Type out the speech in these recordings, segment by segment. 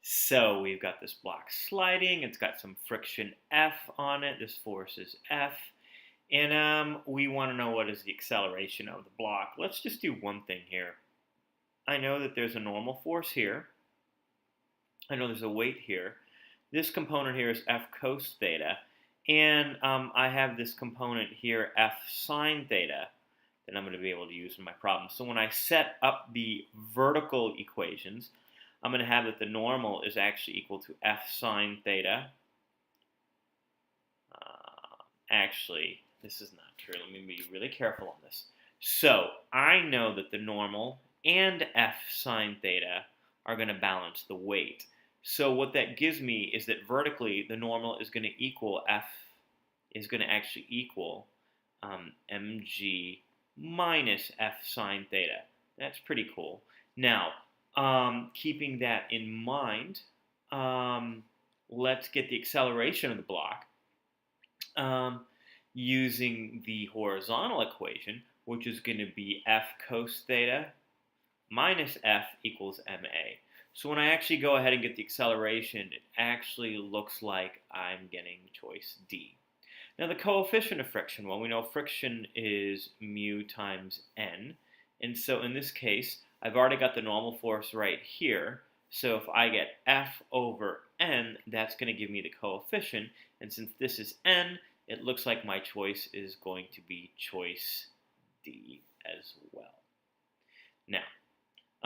So we've got this block sliding. It's got some friction F on it. This force is F. And we want to know what is the acceleration of the block. Let's just do one thing here. I know that there's a normal force here. I know there's a weight here. This component here is F cos theta. And I have this component here, F sine theta, that I'm going to be able to use in my problem. So when I set up the vertical equations, I'm going to have that the normal is actually equal to F sine theta. Actually, this is not true. Let me be really careful on this. So I know that the normal and F sine theta are going to balance the weight. So what that gives me is that vertically the normal is going to equal F, is going to actually equal mg minus F sine theta. That's pretty cool. Now, keeping that in mind, let's get the acceleration of the block using the horizontal equation, which is going to be F cos theta minus F equals ma. So when I actually go ahead and get the acceleration, it actually looks like I'm getting choice D. Now the coefficient of friction, well, we know friction is mu times n. And so in this case, I've already got the normal force right here. So if I get F over n, that's going to give me the coefficient. And since this is n, it looks like my choice is going to be choice D as well. Now,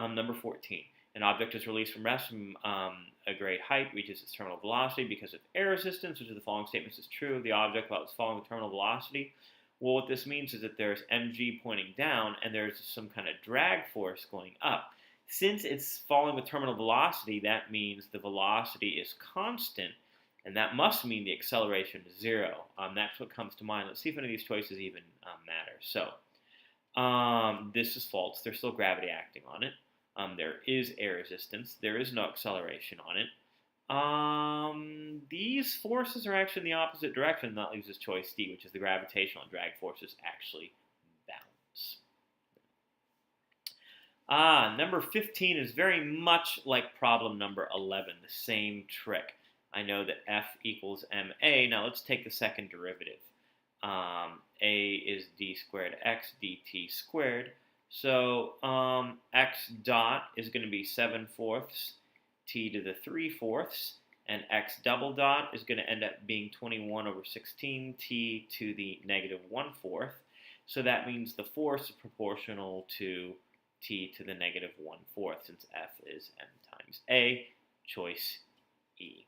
number 14. An object is released from rest from a great height, reaches its terminal velocity because of air resistance, which of the following statements is true of the object while it's following the terminal velocity. Well, what this means is that there's mg pointing down and there's some kind of drag force going up. Since it's following the terminal velocity, that means the velocity is constant, and that must mean the acceleration is 0. That's what comes to mind. Let's see if any of these choices even matter. So this is false. There's still gravity acting on it. There is air resistance. There is no acceleration on it. These forces are actually in the opposite direction, and that leaves us choice D, which is the gravitational and drag forces actually balance. Number 15 is very much like problem number 11, the same trick. I know that F equals ma. Now let's take the second derivative. A is d squared x dt squared. So x dot is going to be 7/4 t to the 3/4, and x double dot is going to end up being 21 over 16 t to the negative 1/4. So that means the force is proportional to t to the negative 1/4, since F is m times a, choice E.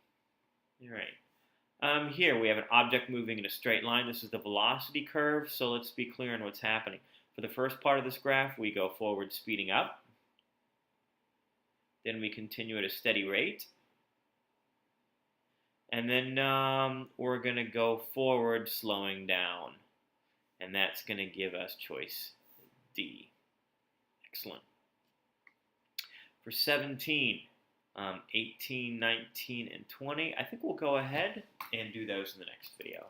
All right. Here we have an object moving in a straight line. This is the velocity curve, so let's be clear on what's happening. For the first part of this graph, we go forward speeding up. Then we continue at a steady rate. And then we're going to go forward slowing down. And that's going to give us choice D. Excellent. For 17, 18, 19, and 20, I think we'll go ahead and do those in the next video.